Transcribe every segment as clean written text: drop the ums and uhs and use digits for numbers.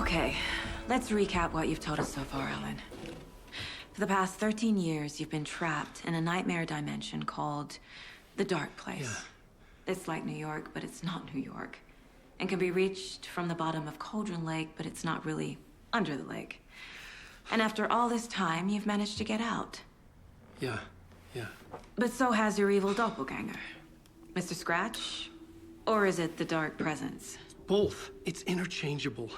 Okay, let's recap what you've told us so far, Alan. For the past 13 years, you've been trapped in a nightmare dimension called the Dark Place. Yeah. It's like New York, but it's not New York. And can be reached from the bottom of Cauldron Lake, but it's not really under the lake. And after all this time, you've managed to get out. Yeah. But so has your evil doppelganger. Mr. Scratch? Or is it the Dark Presence? Both. It's interchangeable.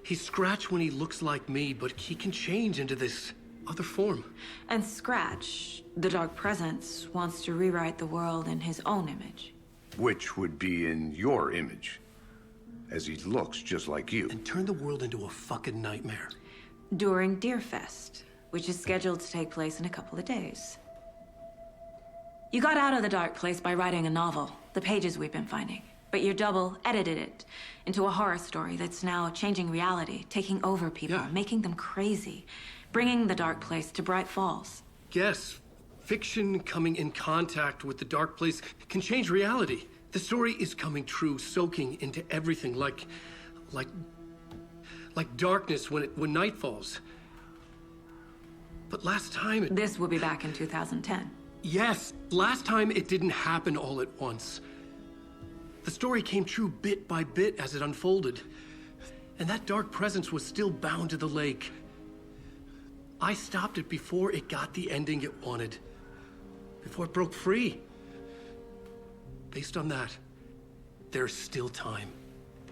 He's Scratch when he looks like me, but he can change into this other form. And Scratch, the Dark Presence, wants to rewrite the world in his own image. Which would be in your image, as he looks just like you. And turn the world into a fucking nightmare. During Deerfest, which is scheduled to take place in a couple of days. You got out of the Dark Place by writing a novel, the pages we've been finding. But your double edited it into a horror story that's now changing reality, taking over people, making them crazy, bringing the Dark Place to Bright Falls. Yes, fiction coming in contact with the Dark Place can change reality. The story is coming true, soaking into everything like darkness when night falls. But last time This will be back in 2010. Yes, last time it didn't happen all at once. The story came true bit by bit as it unfolded. And that dark presence was still bound to the lake. I stopped it before it got the ending it wanted. Before it broke free. Based on that, there's still time.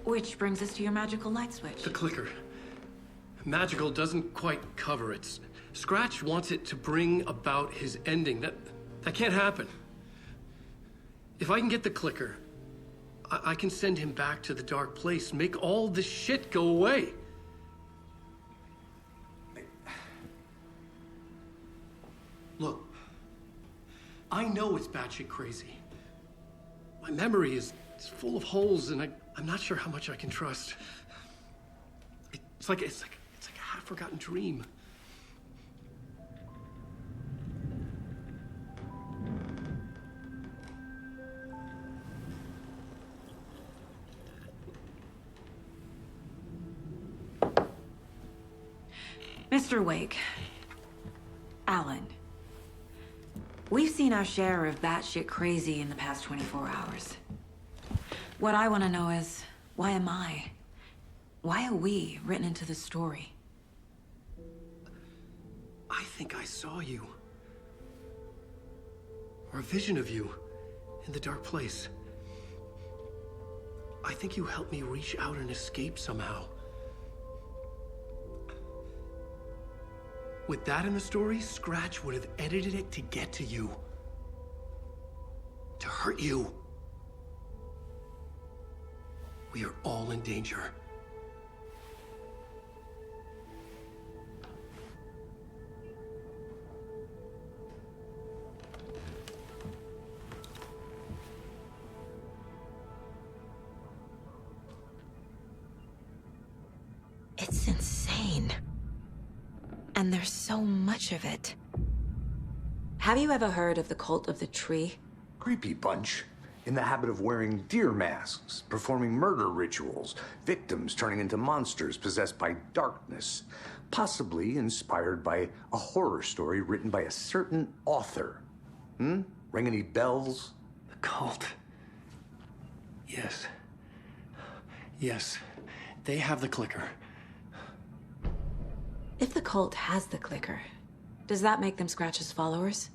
Which brings us to your magical light switch. The clicker. Magical doesn't quite cover it. Scratch wants it to bring about his ending. That can't happen. If I can get the clicker, I can send him back to the Dark Place, make all this shit go away. Look, I know it's batshit crazy. My memory is full of holes, and I'm not sure how much I can trust. It's like a half-forgotten dream. Mr. Wake. Alan. We've seen our share of batshit crazy in the past 24 hours. What I want to know is, why am I? Why are we written into the story? I think I saw you. Or a vision of you in the Dark Place. I think you helped me reach out and escape somehow. With that in the story, Scratch would have edited it to get to you. To hurt you. We are all in danger. It's insane. And there's so much of it. Have you ever heard of the Cult of the Tree? Creepy bunch. In the habit of wearing deer masks, performing murder rituals, victims turning into monsters possessed by darkness, possibly inspired by a horror story written by a certain author. Ring any bells? The cult. Yes. Yes. They have the clicker. If the cult has the clicker, does that make them Scratch's followers?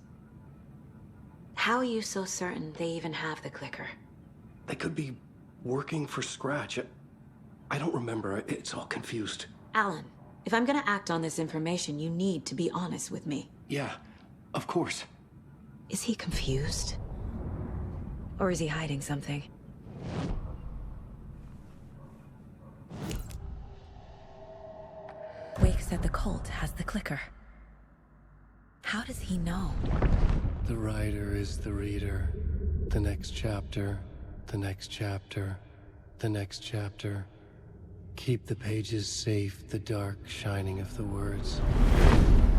How are you so certain they even have the clicker? They could be working for Scratch. I don't remember. It's all confused. Alan, if I'm gonna act on this information, you need to be honest with me. Yeah, of course. Is he confused? Or is he hiding something? Wake said the cult has the clicker. How does he know? The writer is the reader. The next chapter, the next chapter, the next chapter. Keep the pages safe, the dark shining of the words.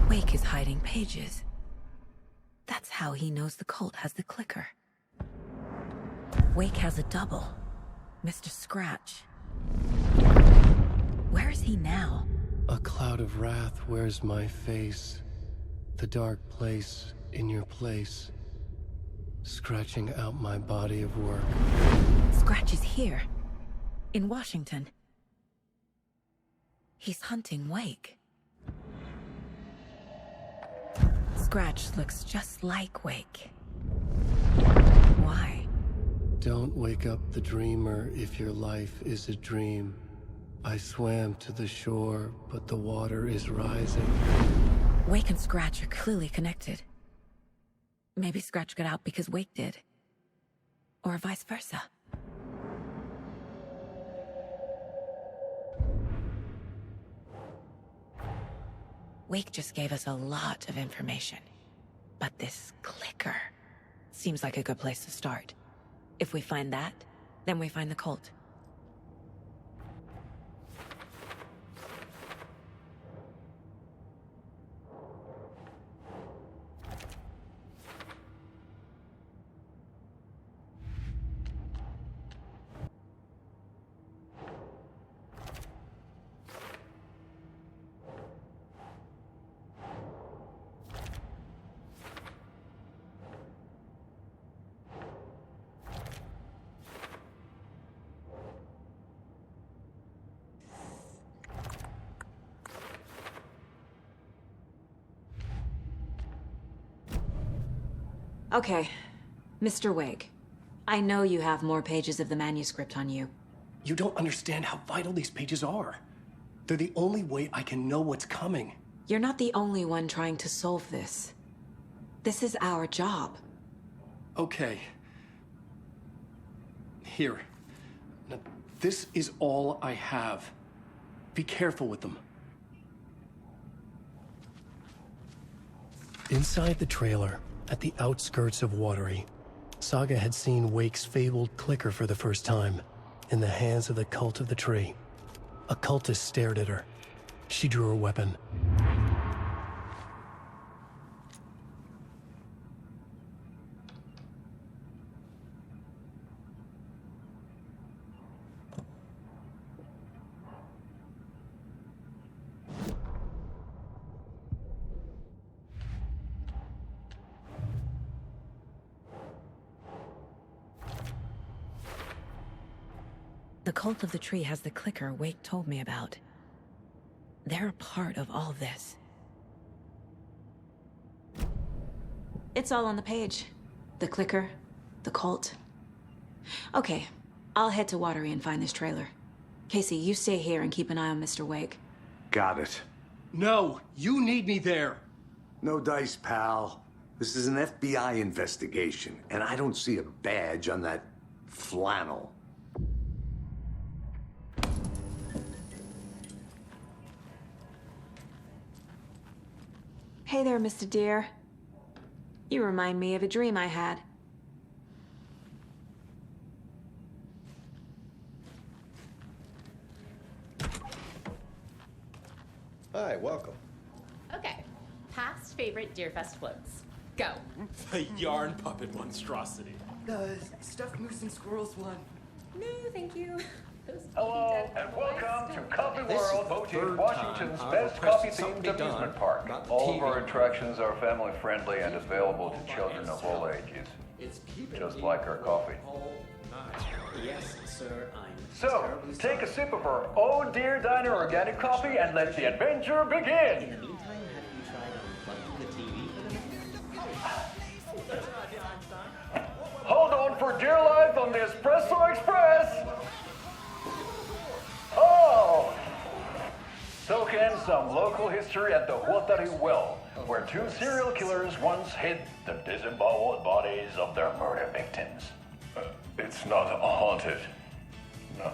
Wake is hiding pages. That's how he knows the cult has the clicker. Wake has a double. Mr. Scratch. Where is he now? A cloud of wrath wears my face. The dark place in your place. Scratching out my body of work. Scratch is here. In Washington. He's hunting Wake. Scratch looks just like Wake. Why? Don't wake up the dreamer if your life is a dream. I swam to the shore, but the water is rising. Wake and Scratch are clearly connected. Maybe Scratch got out because Wake did. Or vice versa. Wake just gave us a lot of information. But this clicker seems like a good place to start. If we find that, then we find the cult. Okay, Mr. Wake. I know you have more pages of the manuscript on you. You don't understand how vital these pages are. They're the only way I can know what's coming. You're not the only one trying to solve this. This is our job. Okay. Here. Now, this is all I have. Be careful with them. Inside the trailer, at the outskirts of Watery, Saga had seen Wake's fabled clicker for the first time, in the hands of the Cult of the Tree. A cultist stared at her. She drew her weapon. The Cult of the Tree has the clicker Wake told me about. They're a part of all this. It's all on the page. The clicker, the cult. Okay, I'll head to Watery and find this trailer. Casey, you stay here and keep an eye on Mr. Wake. Got it. No, you need me there. No dice, pal. This is an FBI investigation, and I don't see a badge on that flannel. Hey there, Mr. Deer. You remind me of a dream I had. Hi, welcome. Okay, past favorite Deerfest floats. Go. The yarn puppet monstrosity. The stuffed moose and squirrels one. No, thank you. Those Hello, dead and boys welcome to don't Coffee know. World, voted Washington's best coffee-themed amusement park. All of our attractions are family-friendly and available to children of all ages, just like our coffee. Yes, sir, I'm So, take a sip of our Oh Dear Diner organic coffee and let the adventure In begin! the meantime, have you tried unplugging the TV for the minute? Hold on for dear life on the Espresso Express! Oh! Soak in some local history at the Watery Well, where two serial killers once hid the disemboweled bodies of their murder victims. It's not haunted. No.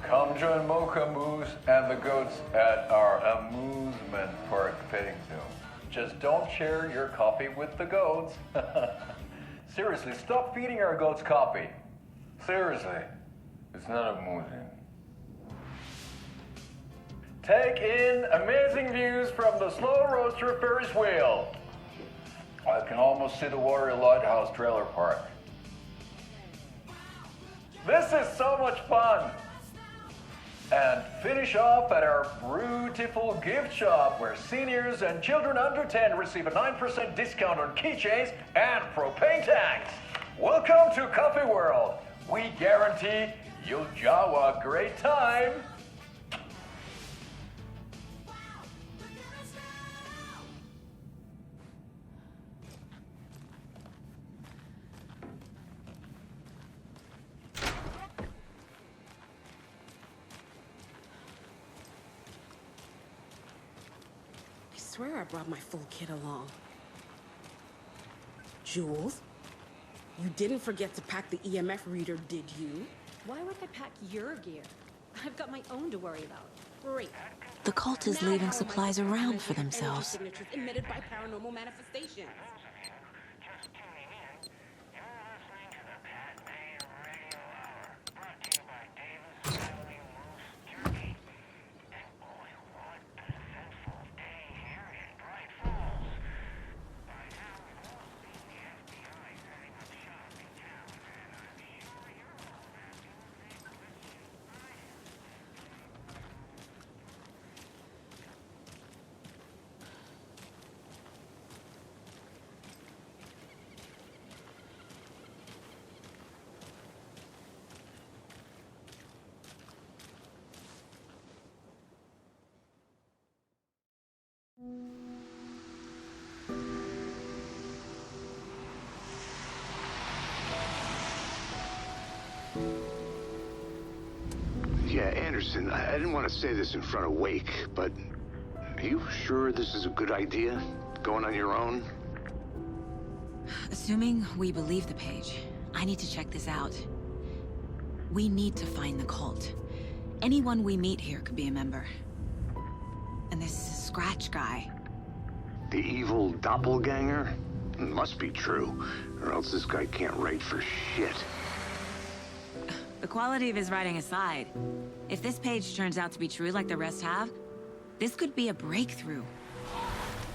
Come join Mocha Moose and the goats at our amusement park petting zoo. Just don't share your coffee with the goats. Seriously, stop feeding our goats coffee. Seriously, it's not amusing. Take in amazing views from the Slow Roaster Ferris wheel. I can almost see the Watery Lighthouse trailer park. This is so much fun. And finish off at our beautiful gift shop where seniors and children under 10 receive a 9% discount on keychains and propane tanks. Welcome to Coffee World. We guarantee you'll jaw a great time. I swear I brought my full kit along. Jules, you didn't forget to pack the EMF reader, did you? Why would I pack your gear? I've got my own to worry about. Great. The cult is Now leaving how am I supplies supposed to around measure for energy themselves. signatures emitted by paranormal manifestations? Yeah, Anderson, I didn't want to say this in front of Wake, but are you sure this is a good idea? Going on your own? Assuming we believe the page, I need to check this out. We need to find the cult. Anyone we meet here could be a member. And this Scratch guy. The evil doppelganger? Must be true, or else this guy can't write for shit. The quality of his writing aside, if this page turns out to be true like the rest have, this could be a breakthrough.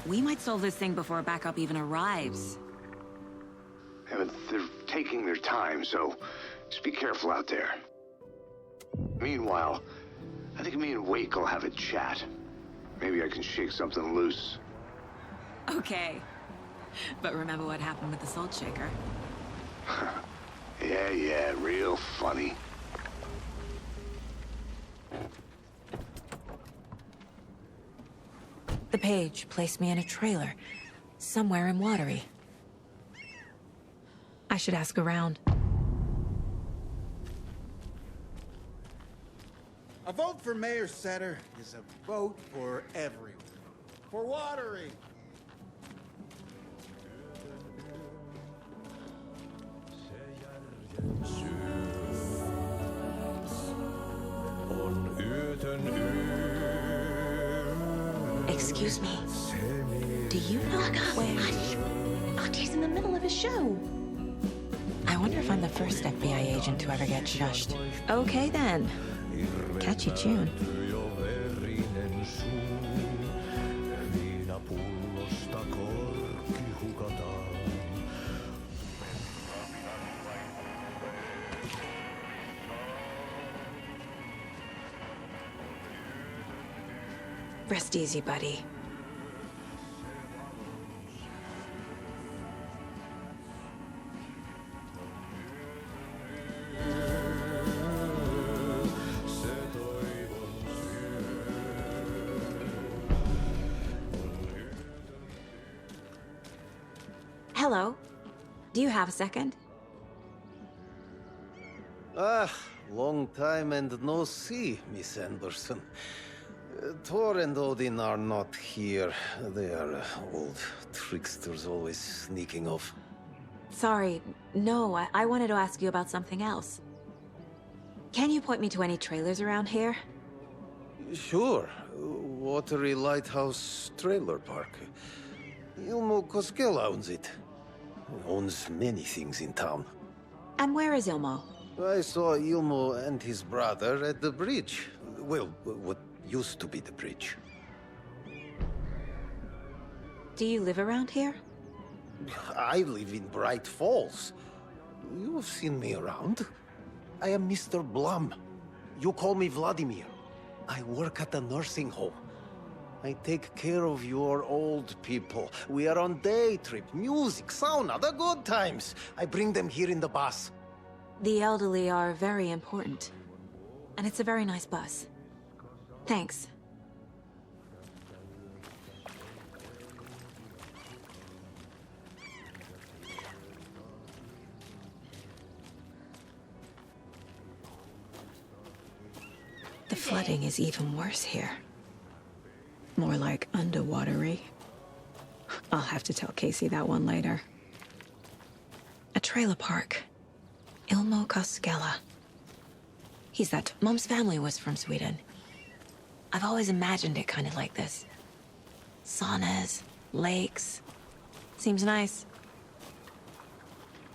We might solve this thing before backup even arrives. Yeah, but they're taking their time, so just be careful out there. Meanwhile, I think me and Wake will have a chat. Maybe I can shake something loose. Okay. But remember what happened with the salt shaker? Yeah, real funny. The page placed me in a trailer, somewhere in Watery. I should ask around. A vote for Mayor Setter is a vote for everyone. For Watery. Excuse me. Do you know where? He's in the middle of his show. I wonder if I'm the first FBI agent to ever get shushed. Okay then. Catchy tune. Rest easy, buddy. Hello. Do you have a second? Long time and no see, Miss Anderson. Thor and Odin are not here. They are old tricksters always sneaking off. Sorry. No, I wanted to ask you about something else. Can you point me to any trailers around here? Sure. Watery Lighthouse Trailer Park. Ilmo Koskela owns it. Owns many things in town. And where is Ilmo? I saw Ilmo and his brother at the bridge. Well, what used to be the bridge. Do you live around here? I live in Bright Falls. You've seen me around. I am Mr. Blum. You call me Vladimir. I work at the nursing home. I take care of your old people. We are on day trip, music, sauna, the good times. I bring them here in the bus. The elderly are very important. And it's a very nice bus. Thanks. The flooding is even worse here. More like underwatery. I'll have to tell Casey that one later. A trailer park. Ilmo Koskela. He's that. Mom's family was from Sweden. I've always imagined it kind of like this. Saunas, lakes. Seems nice.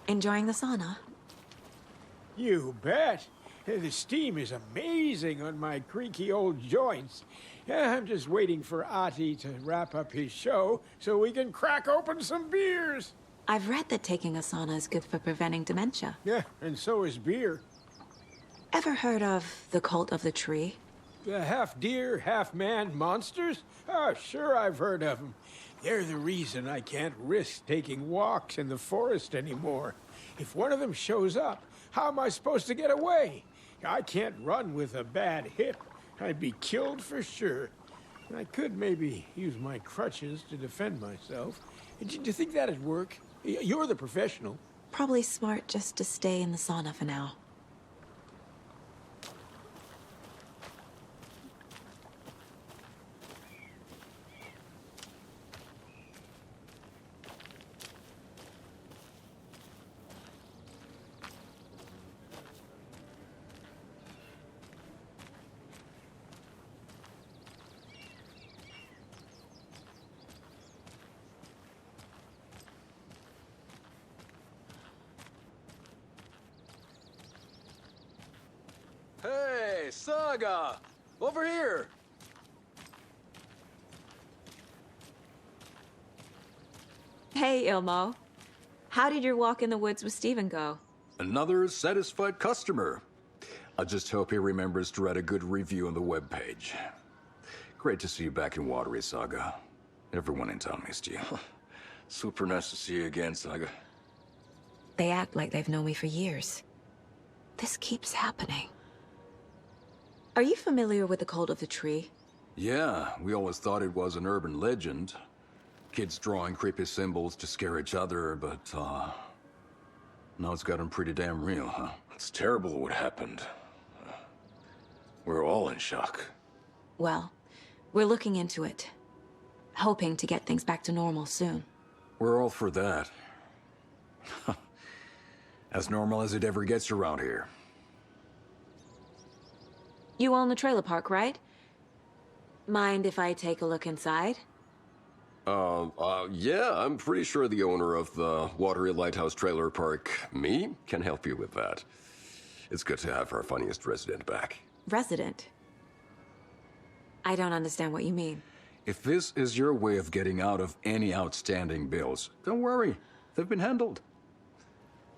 Enjoying the sauna? You bet. The steam is amazing on my creaky old joints. I'm just waiting for Ati to wrap up his show so we can crack open some beers. I've read that taking a sauna is good for preventing dementia. Yeah, and so is beer. Ever heard of the cult of the tree? The half-deer, half-man monsters? Oh, sure I've heard of them. They're the reason I can't risk taking walks in the forest anymore. If one of them shows up, how am I supposed to get away? I can't run with a bad hip. I'd be killed for sure. I could maybe use my crutches to defend myself. Do you think that'd work? You're the professional. Probably smart just to stay in the sauna for now. Hey, Saga! Over here! Hey, Ilmo. How did your walk in the woods with Steven go? Another satisfied customer. I just hope he remembers to write a good review on the webpage. Great to see you back in Watery, Saga. Everyone in town missed you. Super nice to see you again, Saga. They act like they've known me for years. This keeps happening. Are you familiar with the cult of the tree? Yeah, we always thought it was an urban legend. Kids drawing creepy symbols to scare each other, but, now it's gotten pretty damn real, huh? It's terrible what happened. We're all in shock. Well, we're looking into it. Hoping to get things back to normal soon. We're all for that. As normal as it ever gets around here. You own the trailer park, right? Mind if I take a look inside? Yeah, I'm pretty sure the owner of the Watery Lighthouse Trailer Park, me, can help you with that. It's good to have our funniest resident back. Resident? I don't understand what you mean. If this is your way of getting out of any outstanding bills, don't worry. They've been handled.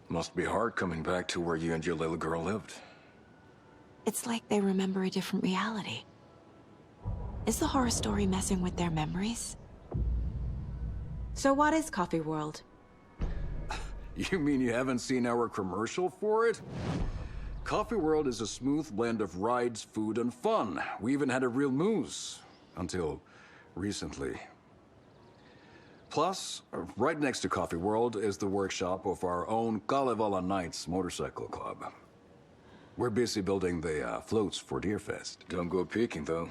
Must be hard coming back to where you and your little girl lived. It's like they remember a different reality. Is the horror story messing with their memories? So what is Coffee World? You mean you haven't seen our commercial for it? Coffee World is a smooth blend of rides, food, and fun. We even had a real moose. Until recently. Plus, right next to Coffee World is the workshop of our own Kalevala Knights Motorcycle Club. We're busy building the floats for Deerfest. Don't go peeking, though.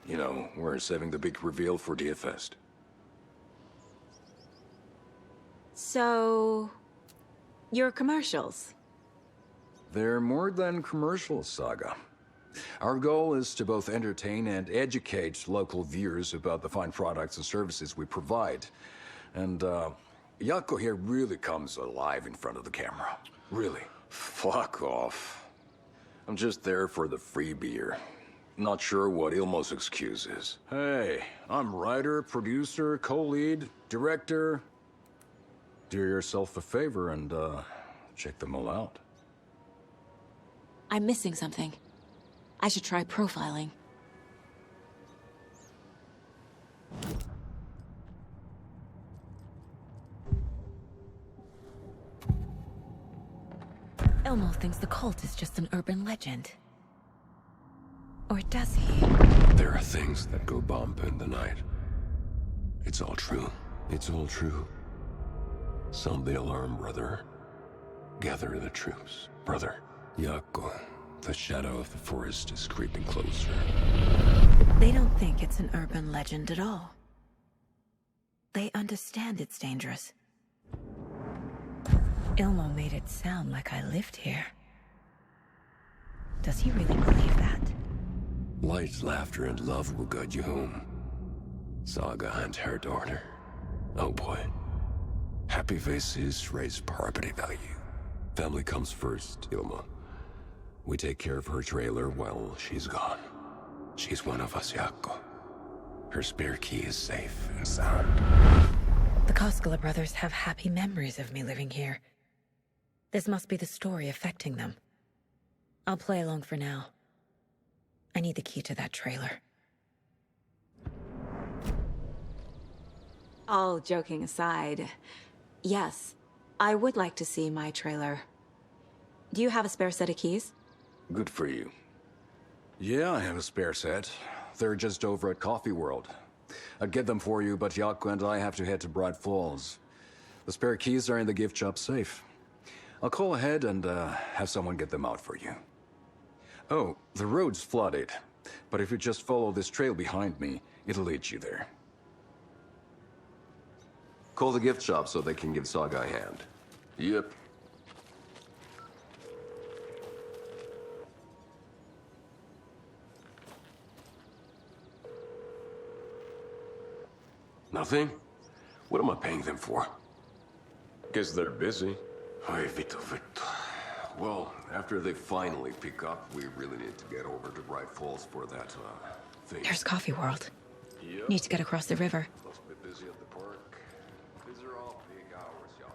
You know, we're saving the big reveal for Deerfest. So... your commercials? They're more than commercials, Saga. Our goal is to both entertain and educate local viewers about the fine products and services we provide. And, Yako here really comes alive in front of the camera. Really. Fuck off. I'm just there for the free beer. Not sure what Ilmo's excuse is. Hey, I'm writer, producer, co-lead, director. Do yourself a favor and, check them all out. I'm missing something. I should try profiling. Elmo thinks the cult is just an urban legend. Or does he? There are things that go bump in the night. It's all true. It's all true. Sound the alarm, brother. Gather the troops, brother. Yako, the shadow of the forest is creeping closer. They don't think it's an urban legend at all. They understand it's dangerous. Ilmo made it sound like I lived here. Does he really believe that? Light, laughter, and love will guide you home. Saga and her daughter. Oh boy. Happy faces raise property value. Family comes first, Ilma. We take care of her trailer while she's gone. She's one of us, Yako. Her spare key is safe and sound. The Koskela brothers have happy memories of me living here. This must be the story affecting them. I'll play along for now. I need the key to that trailer. All joking aside, yes, I would like to see my trailer. Do you have a spare set of keys? Good for you. Yeah, I have a spare set. They're just over at Coffee World. I'd get them for you, but Yako and I have to head to Bright Falls. The spare keys are in the gift shop safe. I'll call ahead and have someone get them out for you. Oh, the road's flooded, but if you just follow this trail behind me, it'll lead you there. Call the gift shop so they can give Saga a hand. Yep. Nothing? What am I paying them for? Guess they're busy. Ay, Vito. Well, after they finally pick up, we really need to get over to Bright Falls for that, thing. There's Coffee World. Yep. Need to get across the river. Must be busy at the park. These are all big hours, y'all.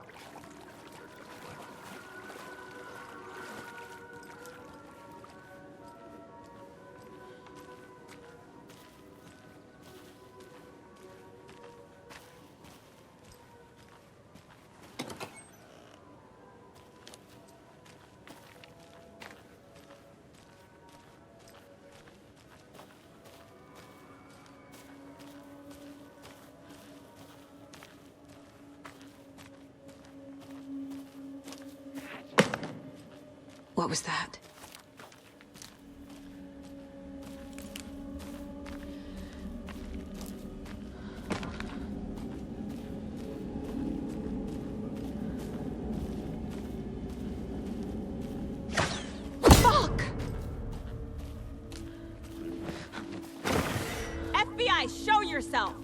What was that? Fuck! FBI, show yourself!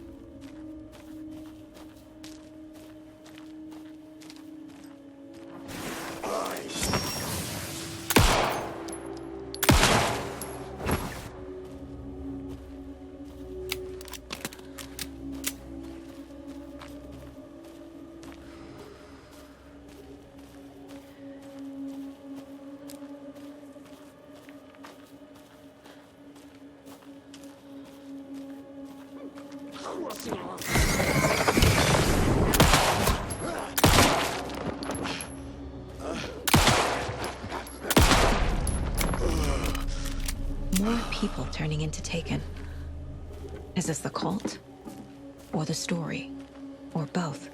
More people turning into Taken. Is this the cult? Or the story? Or both?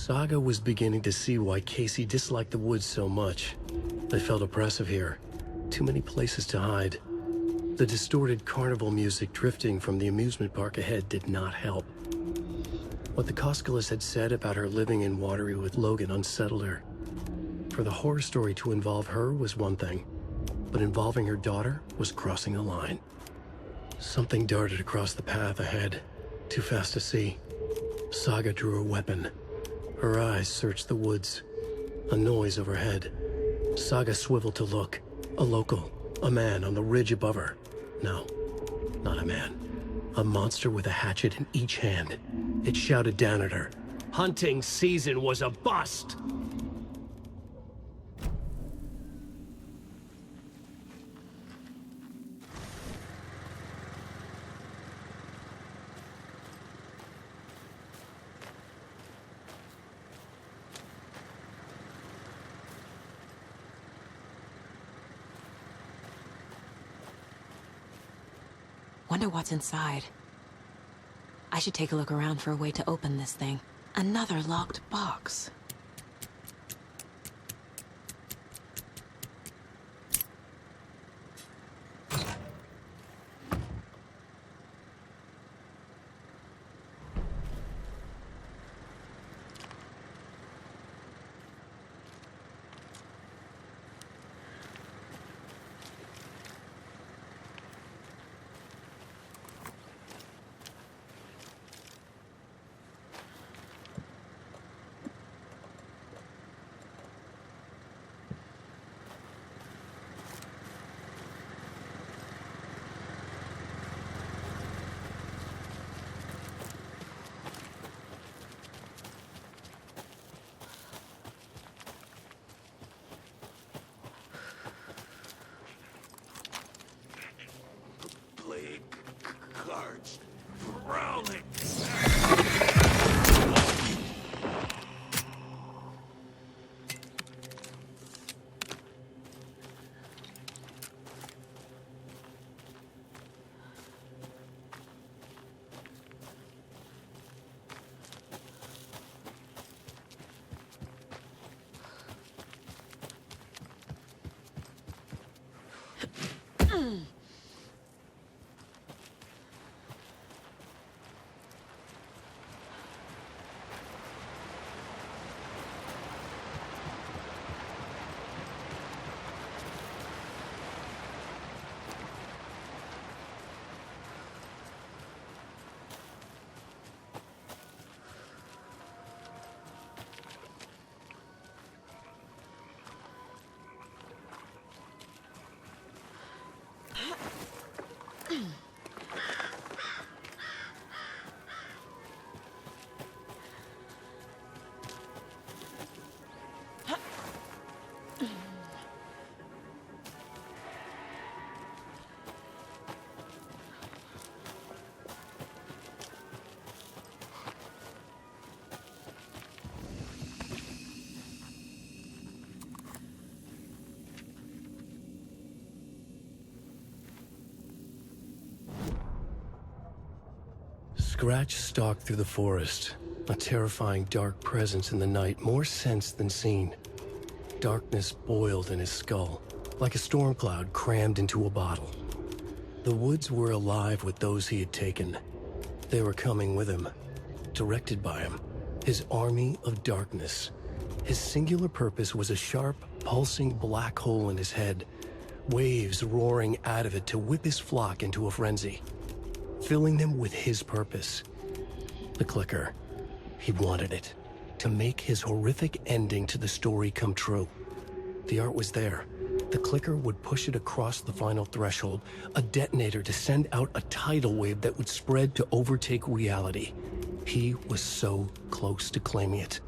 Saga was beginning to see why Casey disliked the woods so much. They felt oppressive here. Too many places to hide. The distorted carnival music drifting from the amusement park ahead did not help. What the Koskalas had said about her living in Watery with Logan unsettled her. For the horror story to involve her was one thing, but involving her daughter was crossing a line. Something darted across the path ahead, too fast to see. Saga drew her weapon. Her eyes searched the woods. A noise overhead. Saga swiveled to look. A local. A man on the ridge above her. No, not a man. A monster with a hatchet in each hand. It shouted down at her. Hunting season was a bust! Wonder what's inside. I should take a look around for a way to open this thing. Another locked box. Scratch stalked through the forest, a terrifying dark presence in the night, more sensed than seen. Darkness boiled in his skull, like a storm cloud crammed into a bottle. The woods were alive with those he had taken. They were coming with him, directed by him, his army of darkness. His singular purpose was a sharp, pulsing black hole in his head, waves roaring out of it to whip his flock into a frenzy, filling them with his purpose. The clicker. He wanted it, to make his horrific ending to the story come true. The art was there. The clicker would push it across the final threshold, a detonator to send out a tidal wave that would spread to overtake reality. He was so close to claiming it.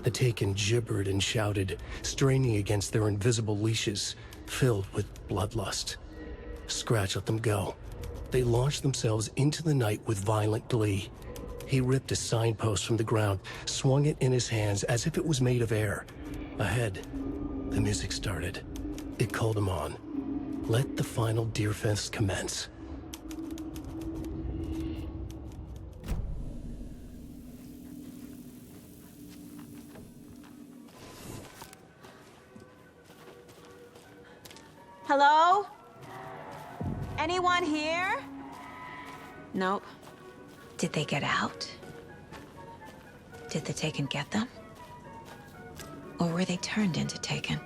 The Taken gibbered and shouted, straining against their invisible leashes, filled with bloodlust. Scratch let them go. They launched themselves into the night with violent glee. He ripped a signpost from the ground, swung it in his hands as if it was made of air. Ahead, the music started. It called him on. Let the final Deerfest commence. Hello? Anyone here? Nope. Did they get out? Did the Taken get them? Or were they turned into Taken?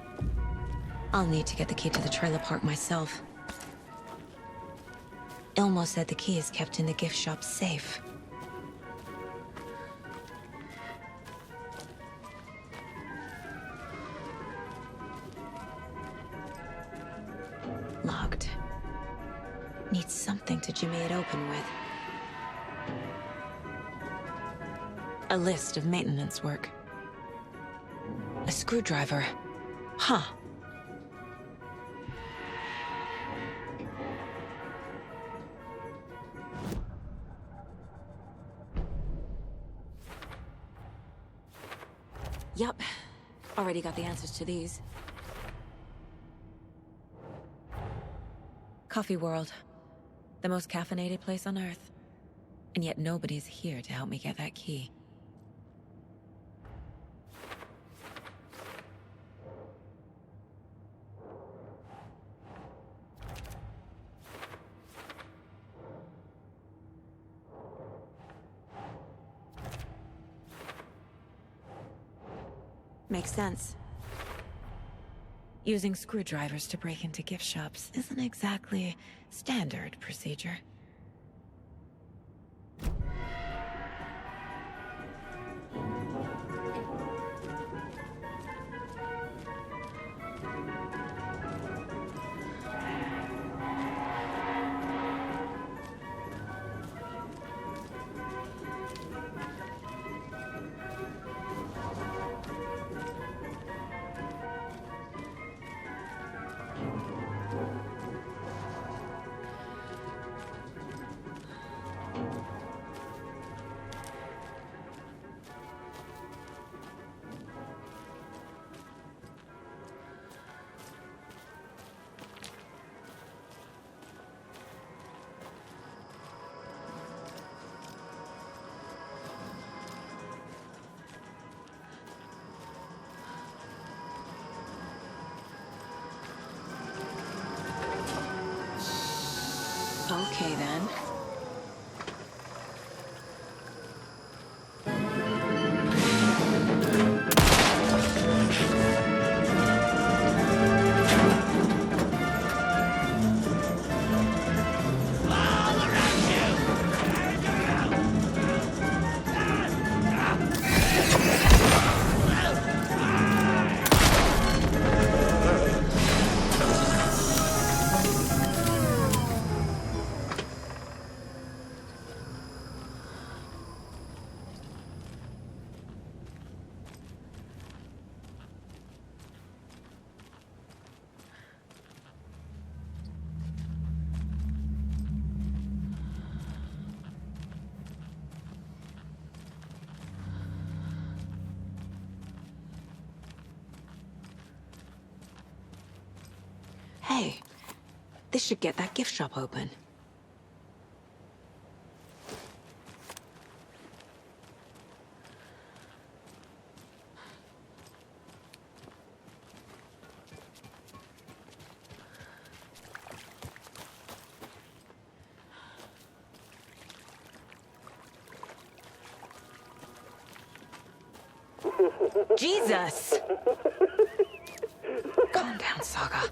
I'll need to get the key to the trailer park myself. Ilmo said the key is kept in the gift shop safe. Locked. Need something to jimmy it open with. A list of maintenance work. A screwdriver. Huh. Yup. Already got the answers to these. Coffee World. The most caffeinated place on Earth. And yet nobody's here to help me get that key. Makes sense. Using screwdrivers to break into gift shops isn't exactly standard procedure. Okay, then. Hey, this should get that gift shop open. Jesus! Calm down, Saga.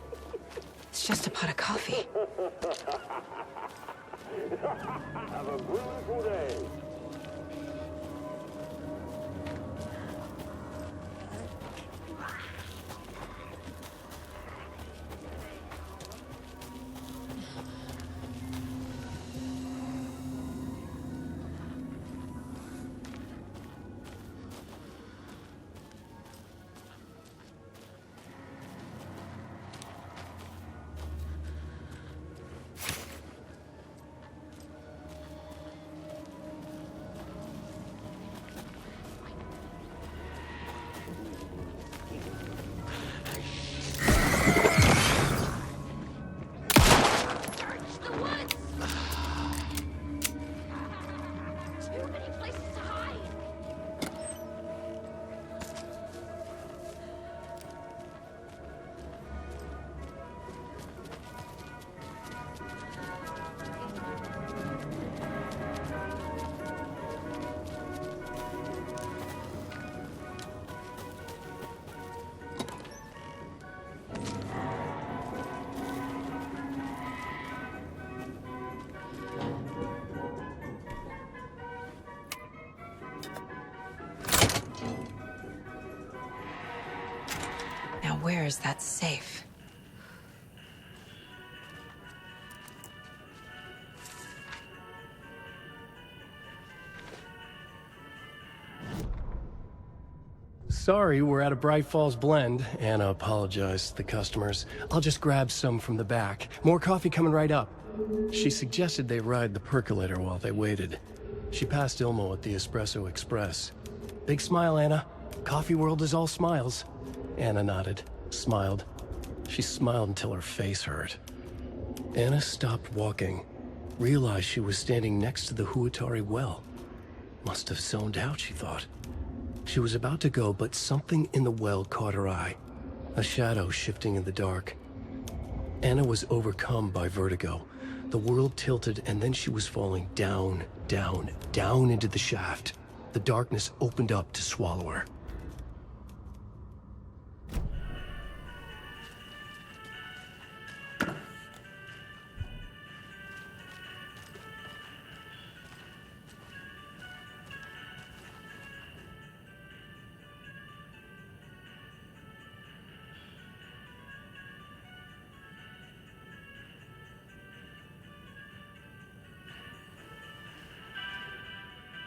It's just a pot of coffee. Have a beautiful day. Where's that safe? Sorry, we're at a Bright Falls blend. Anna apologized to the customers. I'll just grab some from the back. More coffee coming right up. She suggested they ride the percolator while they waited. She passed Ilmo at the Espresso Express. Big smile, Anna. Coffee world is all smiles. Anna nodded, smiled. She smiled until her face hurt. Anna stopped walking, realized she was standing next to the Huatari well. Must have zoned out, she thought. She was about to go, but something in the well caught her eye. A shadow shifting in the dark. Anna was overcome by vertigo. The world tilted, and then she was falling down, down, down into the shaft. The darkness opened up to swallow her.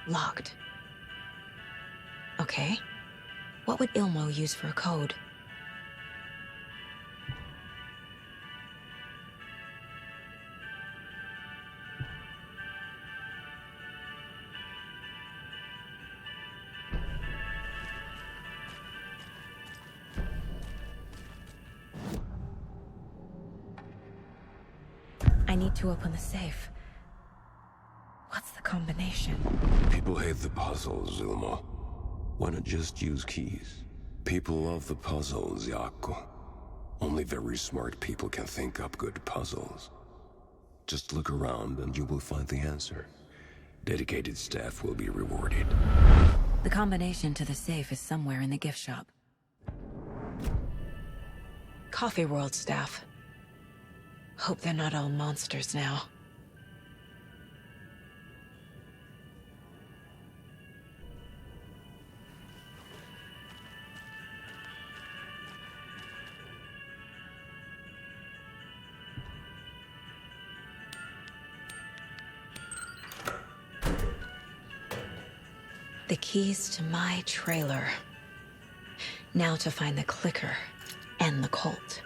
Locked. Okay. What would Ilmo use for a code? I need to open the safe. What's the combination? People hate the puzzles, Ilmo. Why not just use keys? People love the puzzles, Yaku. Only very smart people can think up good puzzles. Just look around and you will find the answer. Dedicated staff will be rewarded. The combination to the safe is somewhere in the gift shop. Coffee World staff. Hope they're not all monsters now. The keys to my trailer. Now to find the clicker and the Colt.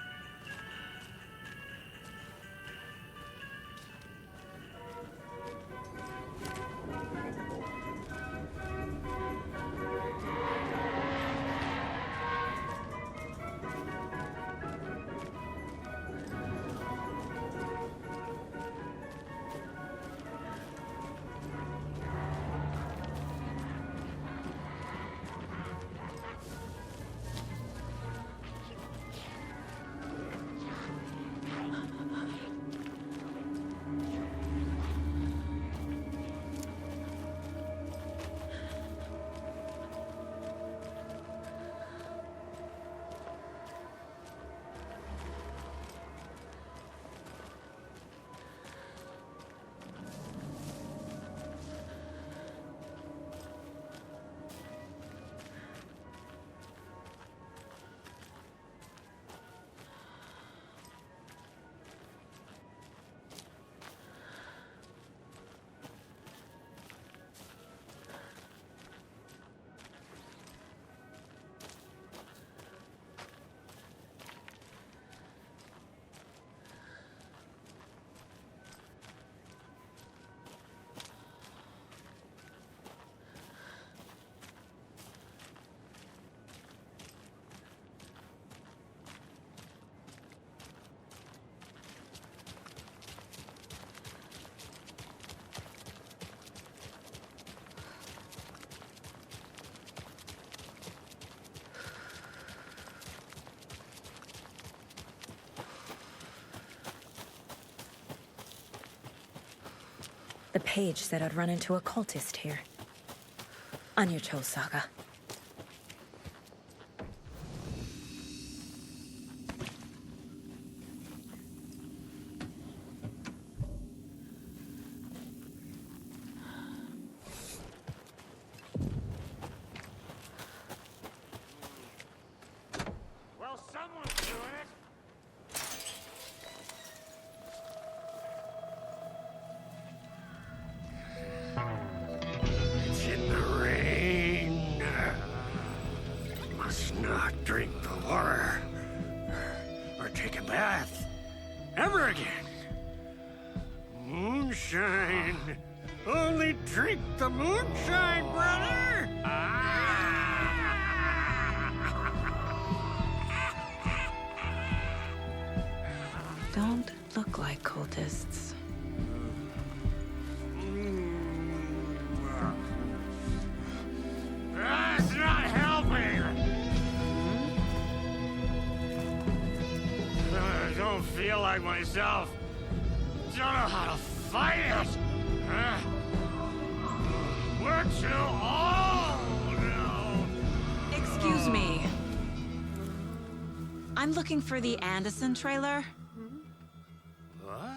The page said I'd run into a cultist here. On your toes, Saga. Well, someone... drink the water or take a bath ever again. Moonshine. Only drink the moonshine, brother. Don't look like cultists. That's not helping. I don't feel like myself. Don't know how to fight it. We're too old now. Excuse me. I'm looking for the Anderson trailer. What?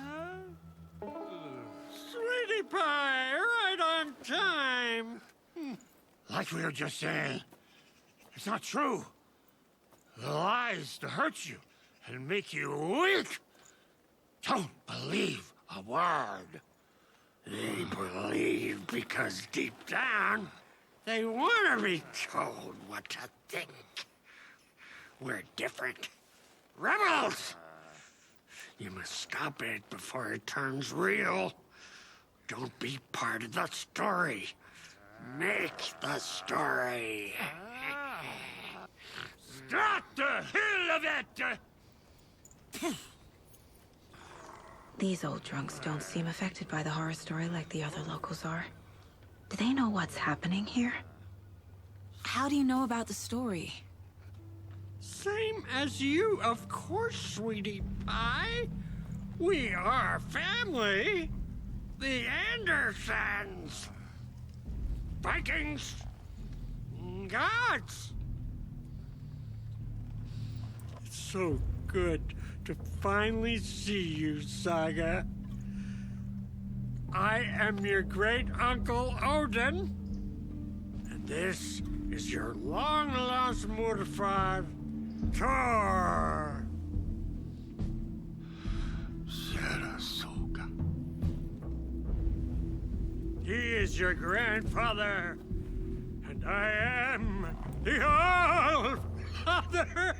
Sweetie pie, right on time. Like we were just saying, it's not true. The lies to hurt you and make you weak. Don't believe a word. They believe because deep down, they want to be told what to think. We're different. Rebels! You must stop it before it turns real. Don't be part of the story. Make the story. Stop the hell of it! These old drunks don't seem affected by the horror story like the other locals are. Do they know what's happening here? How do you know about the story? Same as you, of course, sweetie pie. We are family. The Andersons. Vikings. Gods. It's so good to finally see you, Saga. I am your great-uncle Odin. And this is your long-lost Murfar, Thor. Sarasota. He is your grandfather. And I am the All-Father.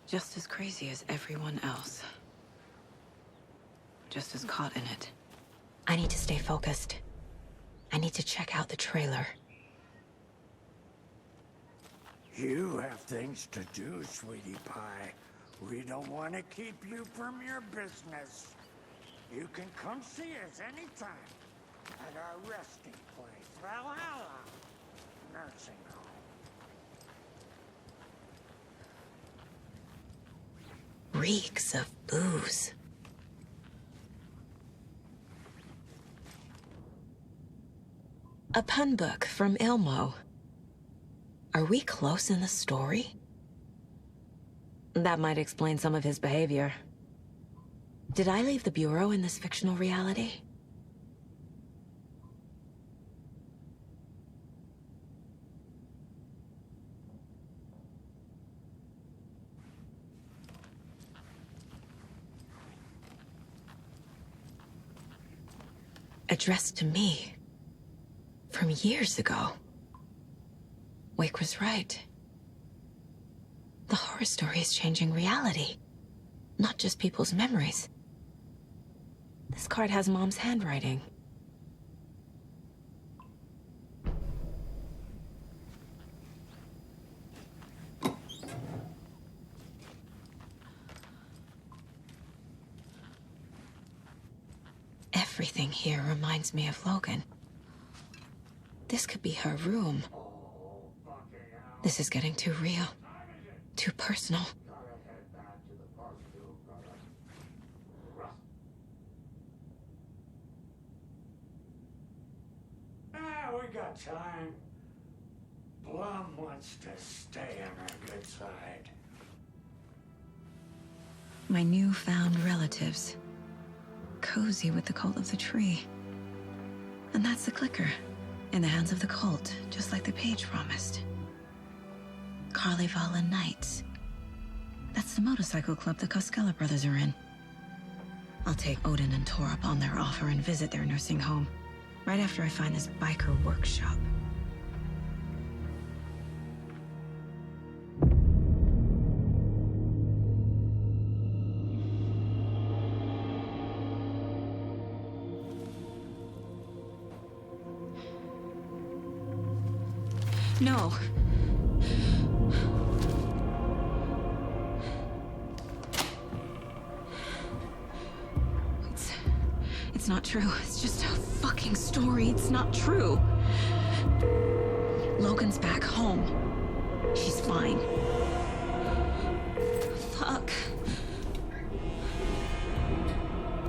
Just as crazy as everyone else. Just as caught in it. I need to stay focused. I need to check out the trailer. You have things to do, sweetie pie. We don't want to keep you from your business. You can come see us anytime at our resting place, Valhalla Nursing Home. Reeks of booze. A pun book from Ilmo. Are we close in the story? That might explain some of his behavior. Did I leave the Bureau in this fictional reality? Addressed to me. From years ago. Wake was right. The horror story is changing reality. Not just people's memories. This card has Mom's handwriting. Everything here reminds me of Logan. This could be her room. This is getting too real. Too personal. We got time. Blum wants to stay on our good side. My newfound relatives. Cozy with the cult of the tree. And that's the clicker. In the hands of the cult, just like the page promised. Carlivala Knights. That's the motorcycle club the Koskela brothers are in. I'll take Odin and Tor up on their offer and visit their nursing home. Right after I find this biker workshop. No. It's not true. It's just a fucking story. It's not true. Logan's back home. She's fine. Fuck.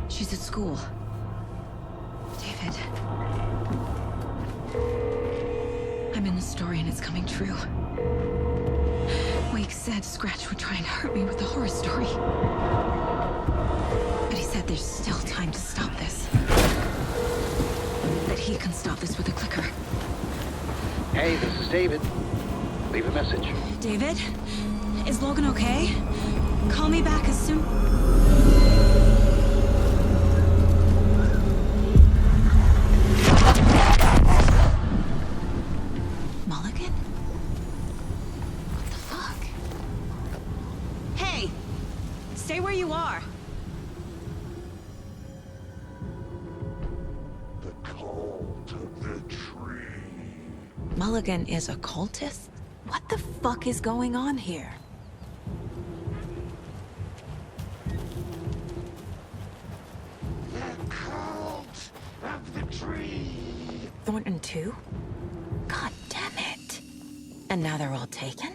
She's at school. David. I'm in the story and it's coming true. Wake said Scratch would try and hurt me with the horror story. But he said there's still time to stop this. That he can stop this with a clicker. Hey, this is David. Leave a message. David? Is Logan okay? Call me back as soon... Mulligan? What the fuck? Hey! Stay where you are. Mulligan is a cultist? What the fuck is going on here? The cult of the tree. Thornton too? God damn it. And now they're all taken?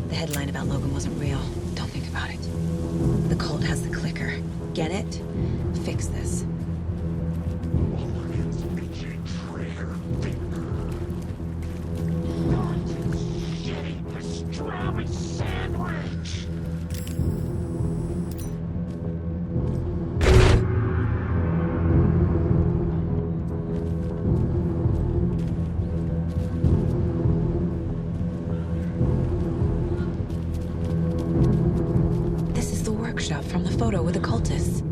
The headline about Logan wasn't real. Don't think about it. The cult has the clicker. Get it? Fix this. Pastrami sandwich. This is the workshop from the photo with the cultists.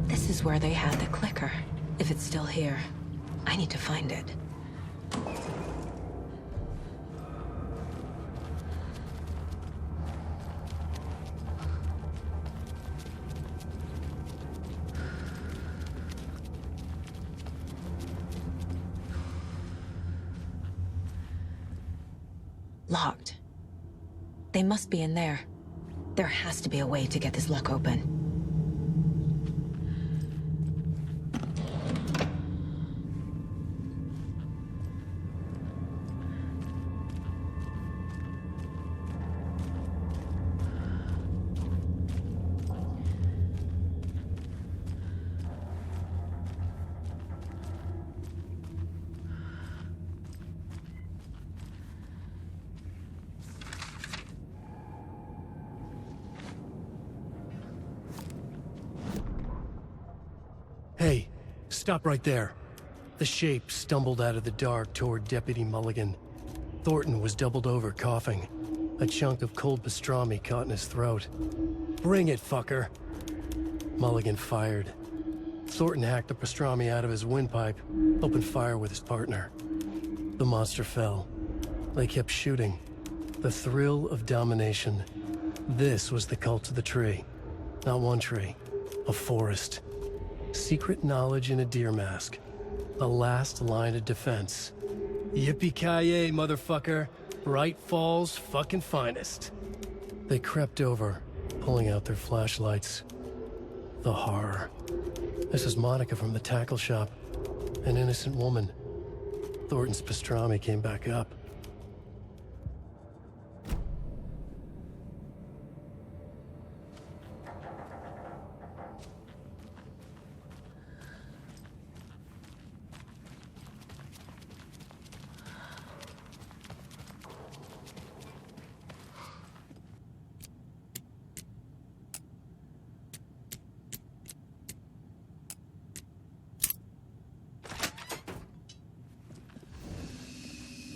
This is where they had the clicker. If it's still here, I need to find it. Locked. They must be in there. There has to be a way to get this lock open. Hey, stop right there. The shape stumbled out of the dark toward Deputy Mulligan. Thornton was doubled over, coughing. A chunk of cold pastrami caught in his throat. Bring it, fucker. Mulligan fired. Thornton hacked the pastrami out of his windpipe, opened fire with his partner. The monster fell. They kept shooting. The thrill of domination. This was the cult of the tree. Not one tree, a forest. Secret knowledge in a deer mask. The last line of defense. Yippee-ki-yay, motherfucker. Bright Falls' fucking finest. They crept over, pulling out their flashlights. The horror. This is Monica from the tackle shop. An innocent woman. Thornton's pastrami came back up.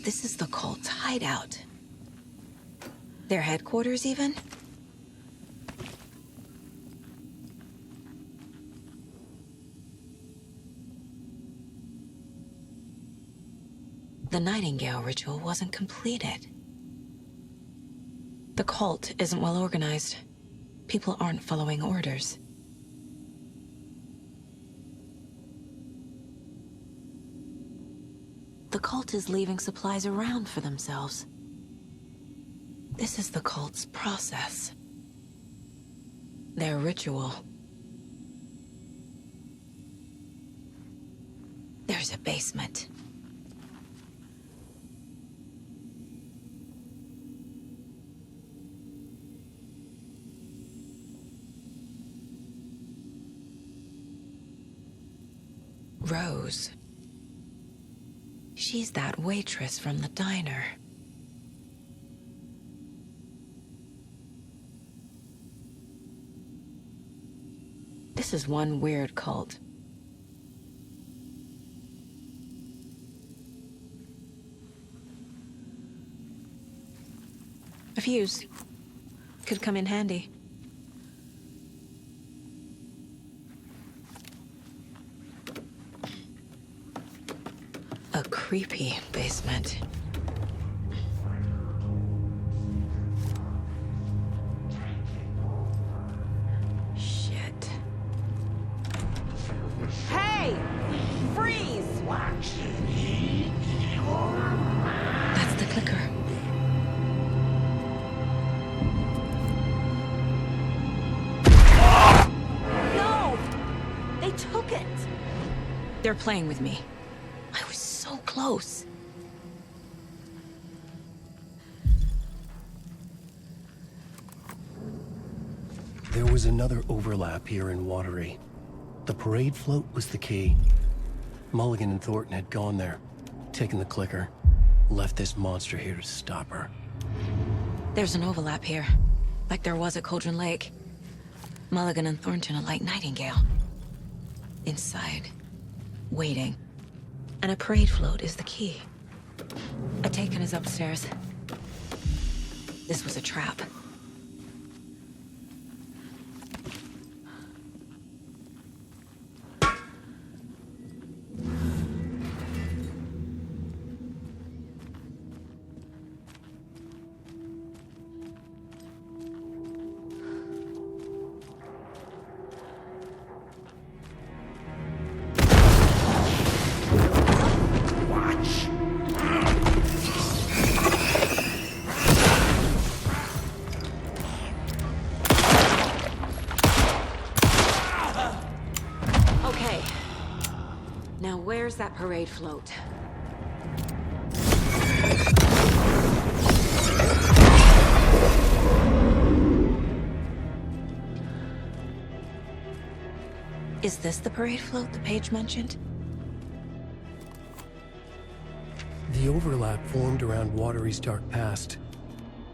This is the cult's hideout. Their headquarters, even? The Nightingale ritual wasn't completed. The cult isn't well organized. People aren't following orders. The cult is leaving supplies around for themselves. This is the cult's process. Their ritual. There's a basement. Rose. She's that waitress from the diner. This is one weird cult. A fuse. Could come in handy. A creepy basement. Shit. Hey! Freeze! That's the clicker. No! They took it! They're playing with me. I was so close. There was another overlap here in Watery. The parade float was the key. Mulligan and Thornton had gone there, taken the clicker, left this monster here to stop her. There's an overlap here, like there was at Cauldron Lake. Mulligan and Thornton are like Nightingale. Inside, waiting. And a parade float is the key. Atakan is upstairs. This was a trap. Now where's that parade float? Is this the parade float the page mentioned? The overlap formed around Watery's dark past.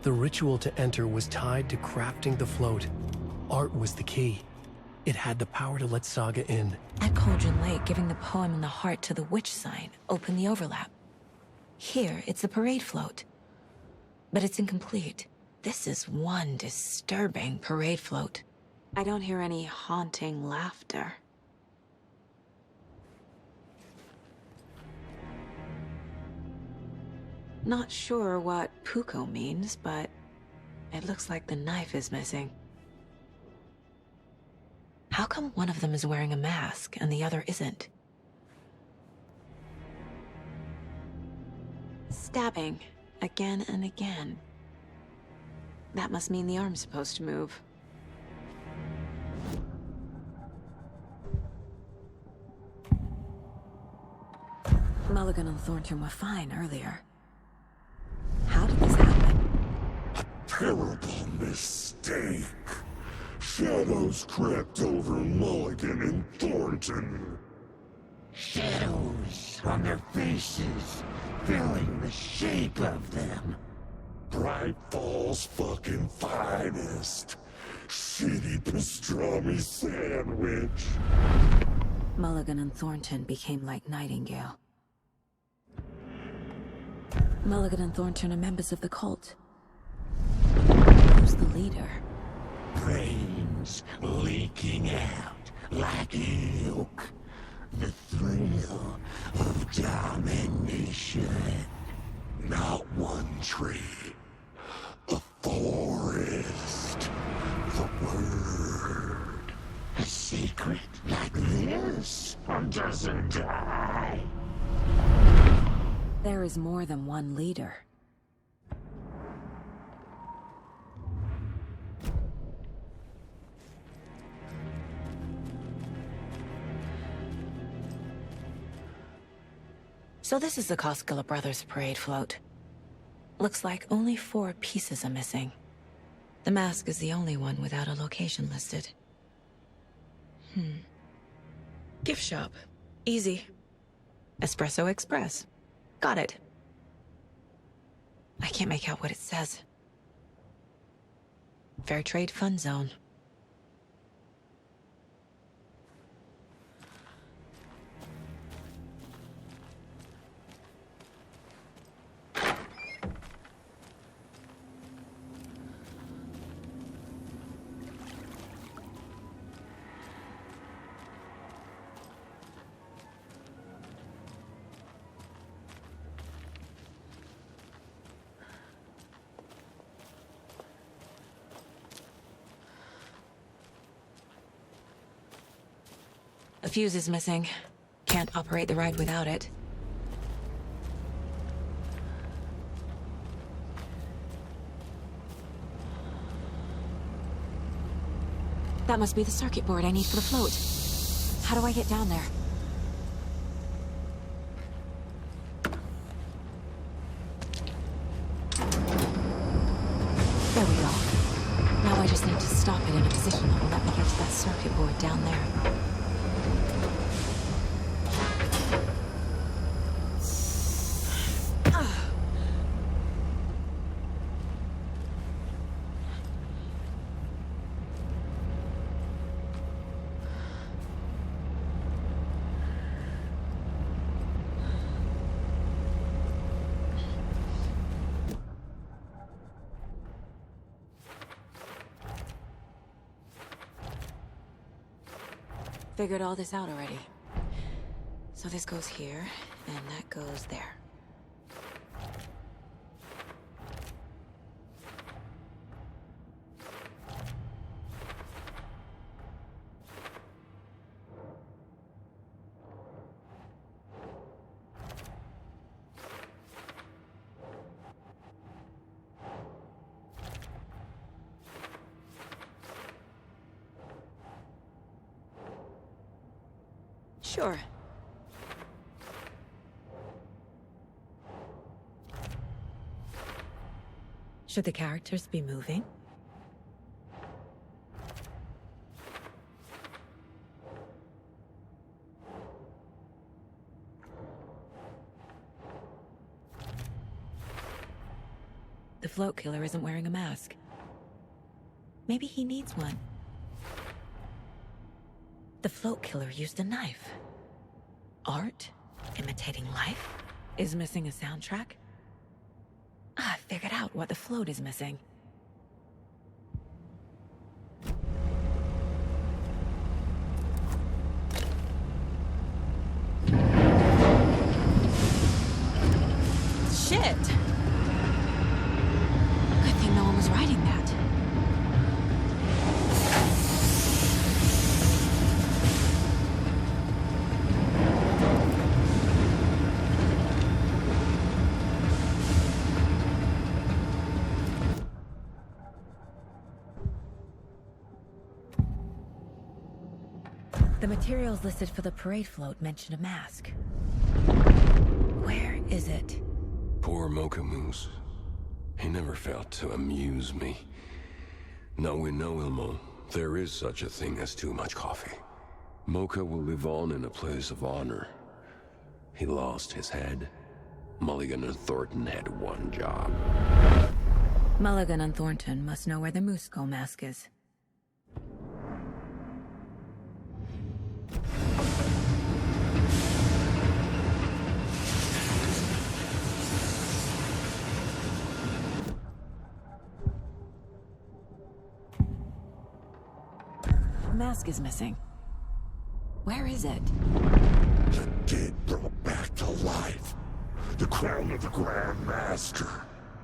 The ritual to enter was tied to crafting the float. Art was the key. It had the power to let Saga in. At Cauldron Lake, giving the poem and the heart to the witch sign opened the overlap. Here, it's the parade float. But it's incomplete. This is one disturbing parade float. I don't hear any haunting laughter. Not sure what Puko means, but it looks like the knife is missing. How come one of them is wearing a mask and the other isn't? Stabbing, again and again. That must mean the arm's supposed to move. Mulligan and Thornton were fine earlier. How did this happen? A terrible mistake. Shadows crept over Mulligan and Thornton. Shadows on their faces, filling the shape of them. Bright Fall's fucking finest. Shitty pastrami sandwich. Mulligan and Thornton became like Nightingale. Mulligan and Thornton are members of the cult. Who's the leader? Brains leaking out like milk. The thrill of domination. Not one tree. A forest. The word. A secret like this doesn't die. There is more than one leader. So this is the Koskela Brothers parade float. Looks like only 4 pieces are missing. The mask is the only one without a location listed. Gift shop. Easy. Espresso Express. Got it. I can't make out what it says. Fair Trade Fund Zone. A fuse is missing. Can't operate the ride without it. That must be the circuit board I need for the float. How do I get down there? There we go. Now I just need to stop it in a position that will let me get to that circuit board down there. Figured all this out already. So this goes here, and that goes there. Sure. Should the characters be moving? The float killer isn't wearing a mask. Maybe he needs one. The float killer used a knife. Art, imitating life, is missing a soundtrack. I figured out what the float is missing. Shit! Good thing no one was riding that. The materials listed for the parade float mention a mask. Where is it? Poor Mocha Moose. He never failed to amuse me. Now we know, Ilmo, there is such a thing as too much coffee. Mocha will live on in a place of honor. He lost his head. Mulligan and Thornton had one job. Mulligan and Thornton must know where the Moose Skull mask is. mask is missing. Where is it? The dead brought back to life. The crown of the Grand Master.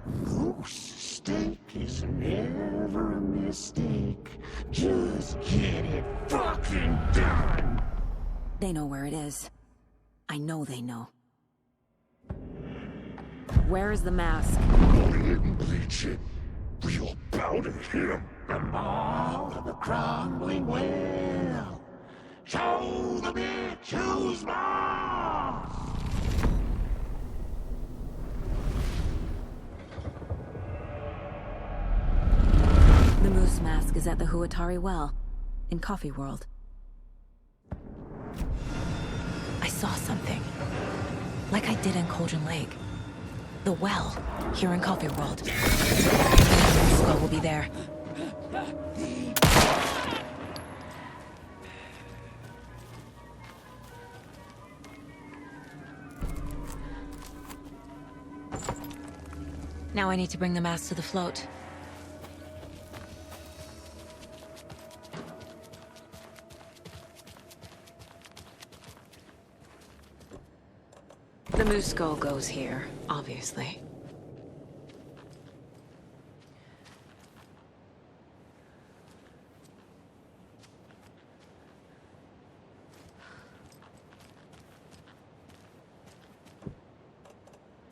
Moose steak is never a mistake. Just get it fucking done. They know where it is. I know they know. Where is the mask? Go ahead and bleach it. Real bout of him. The maw of the crumbling well. Show the bitch who's boss. The moose mask is at the Huatari Well, in Coffee World. I saw something. Like I did in Cauldron Lake. The well, here in Coffee World. The skull will be there. Now I need to bring the mask to the float. The moose skull goes here, obviously.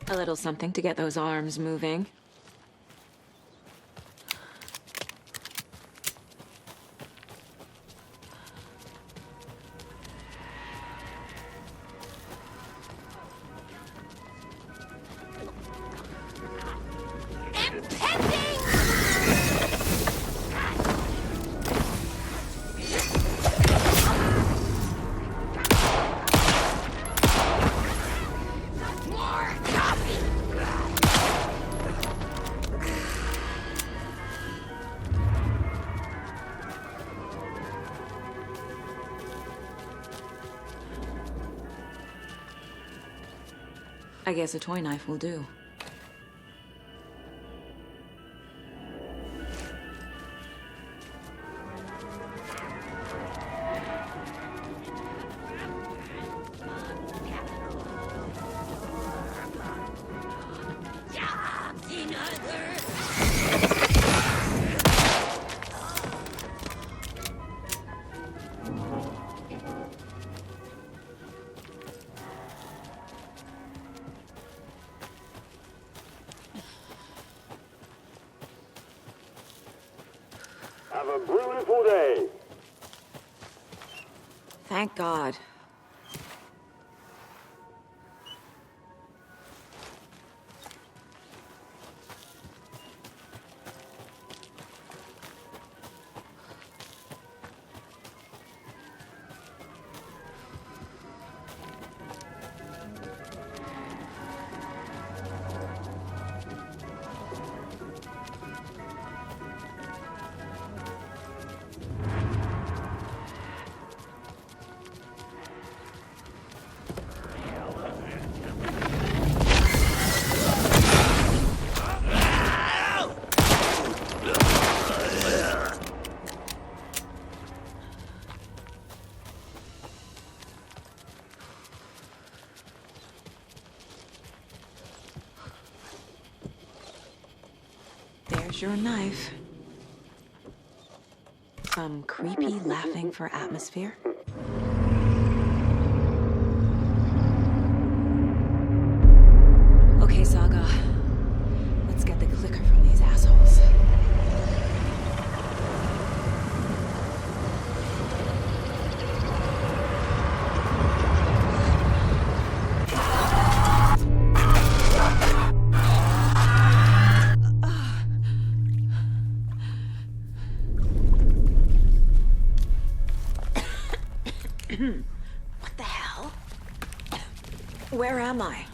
A little something to get those arms moving. I guess a toy knife will do. Have a beautiful day. Thank God. There's your knife. Some creepy laughing for atmosphere. Okay, Saga. Let's get the clicker from these assholes. What the hell? Where am I?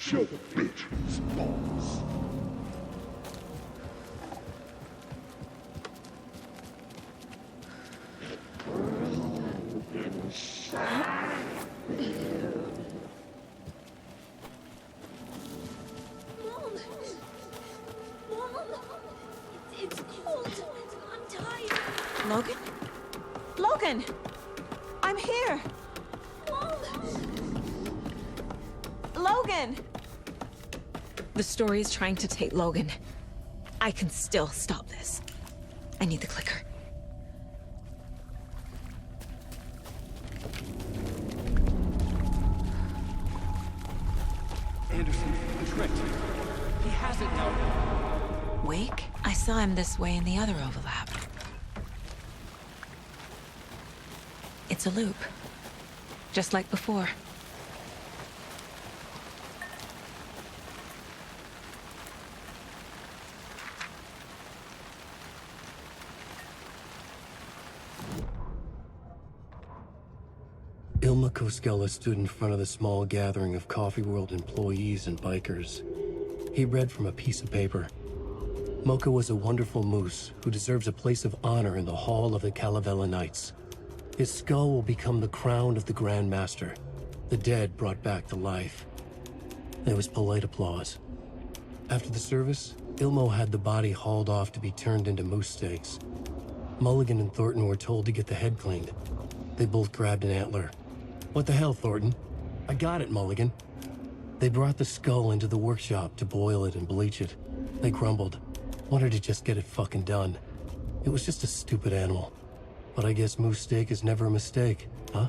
Show the bitch his balls. It's cold. I'm tired. Logan? Logan! I'm here! Logan! The story is trying to take Logan. I can still stop this. I need the clicker. Anderson, I'm tricked. He has it now. Wake? I saw him this way in the other overlap. It's a loop. Just like before. Ilma Koskela stood in front of the small gathering of Coffee World employees and bikers. He read from a piece of paper. Mocha was a wonderful moose who deserves a place of honor in the hall of the Calavella Knights. His skull will become the crown of the Grand Master, the dead brought back to life. There was polite applause. After the service, Ilmo had the body hauled off to be turned into moose steaks. Mulligan and Thornton were told to get the head cleaned. They both grabbed an antler. What the hell, Thornton? I got it, Mulligan. They brought the skull into the workshop to boil it and bleach it. They grumbled. Wanted to just get it fucking done. It was just a stupid animal. But I guess moose steak is never a mistake, huh?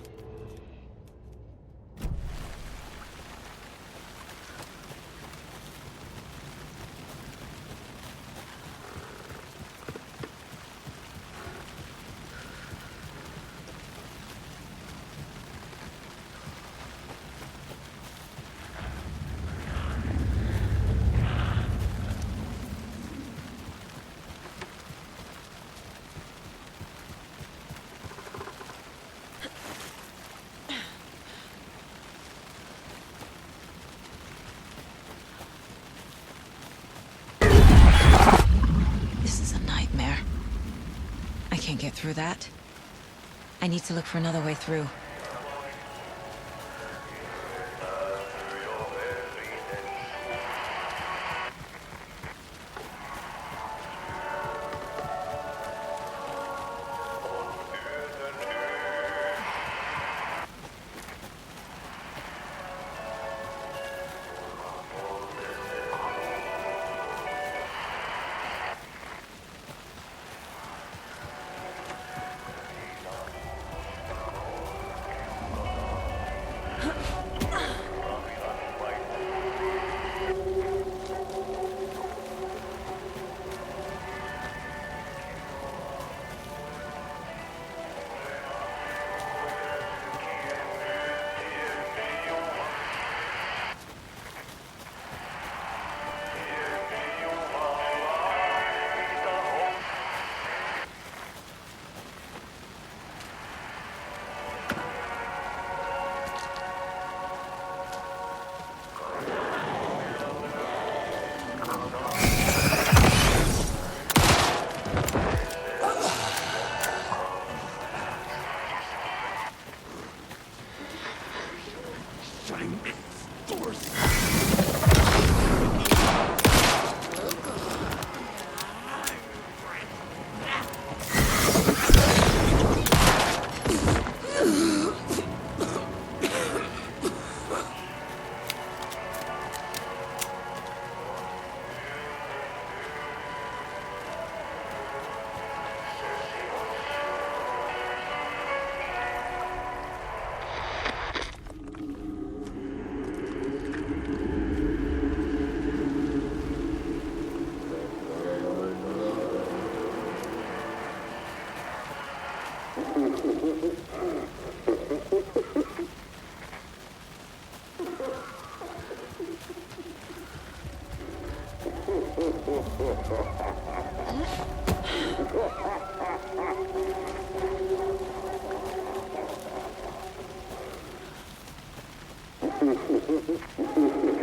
Can't get through that. I need to look for another way through.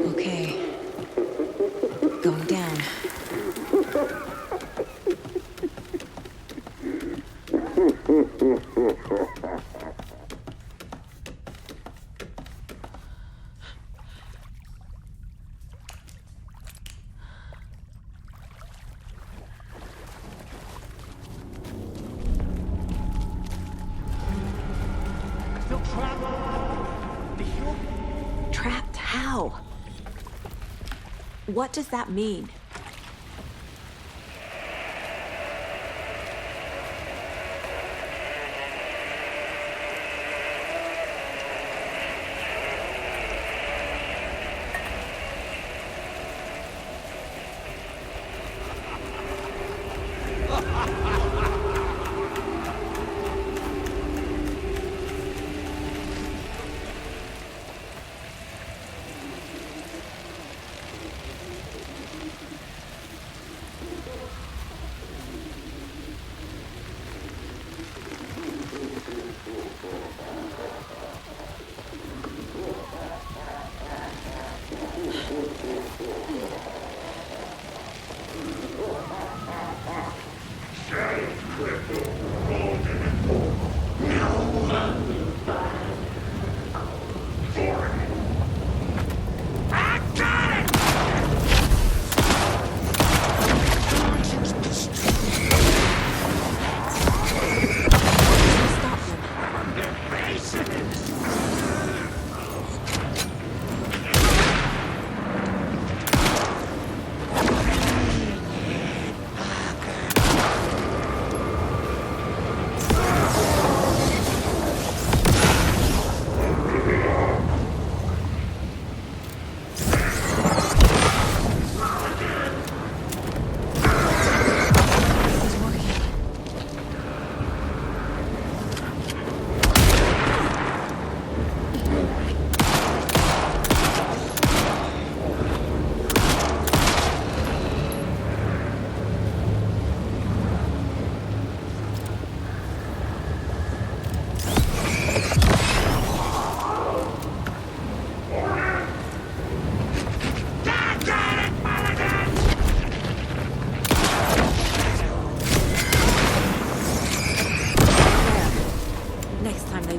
Okay, How? What does that mean?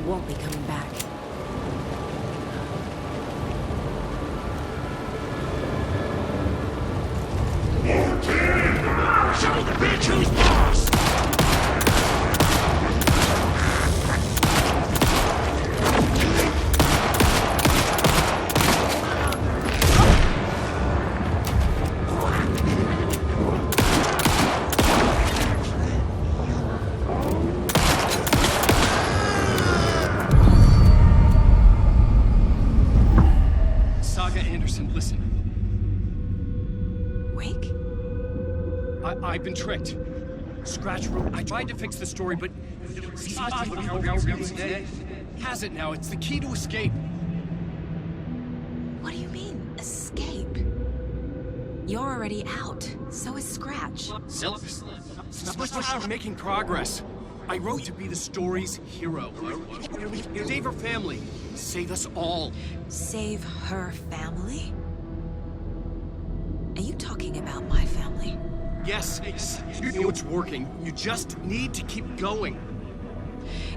Won't be coming back. Show the bitch who's boss! I've been tricked. Scratch wrote. I tried to fix the story, but has it now. It's the key to escape. What do you mean, escape? You're already out. So is Scratch. We're making progress. I wrote to be the story's hero. Save her family. Save us all. Save her family? Are you talking about my family? Yes, you know it's working. You just need to keep going.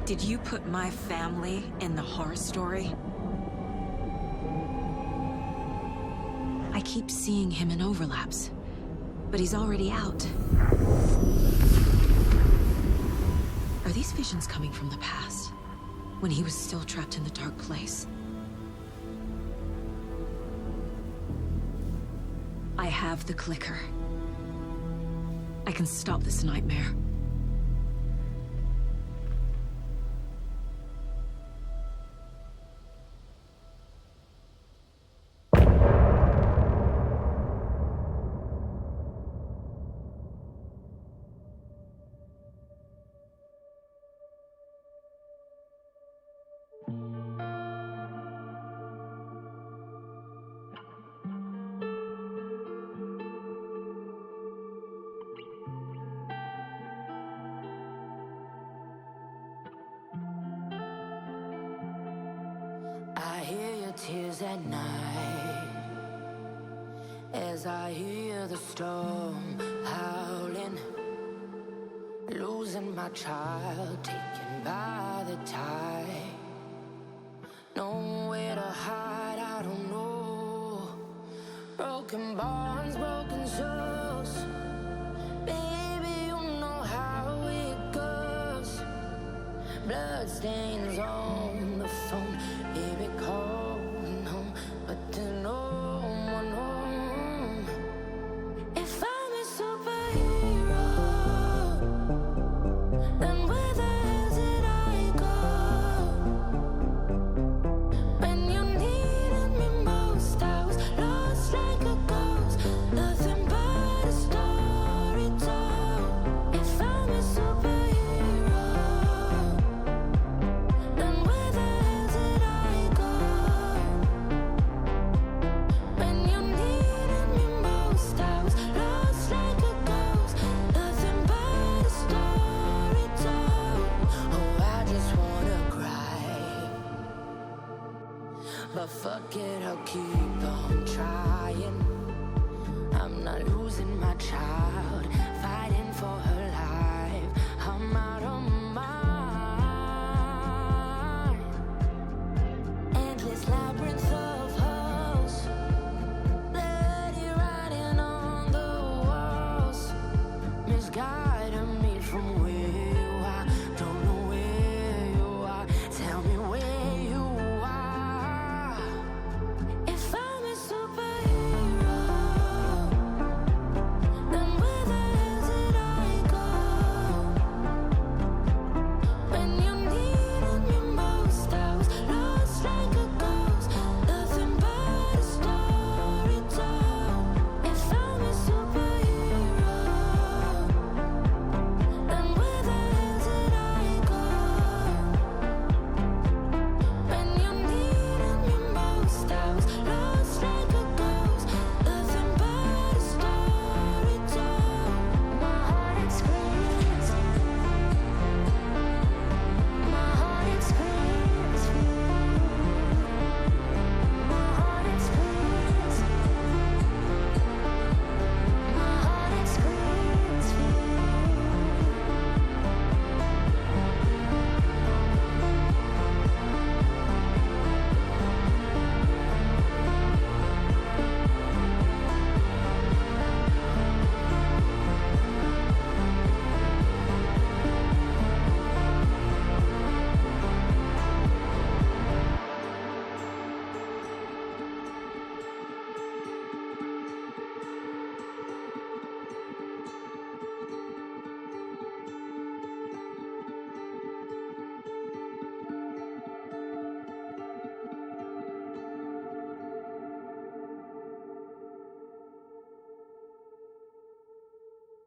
Did you put my family in the horror story? I keep seeing him in overlaps, but he's already out. Are these visions coming from the past, when he was still trapped in the dark place? I have the clicker. I can stop this nightmare. I hear your tears at night as I hear the storm howling, losing my child, taken by the tide. Nowhere to hide, I don't know. Broken bonds, broken souls. Baby, you know how it goes. Bloodstains on the phone. Baby, calling home, but there's no make it, I'll keep on trying. I'm not losing my child.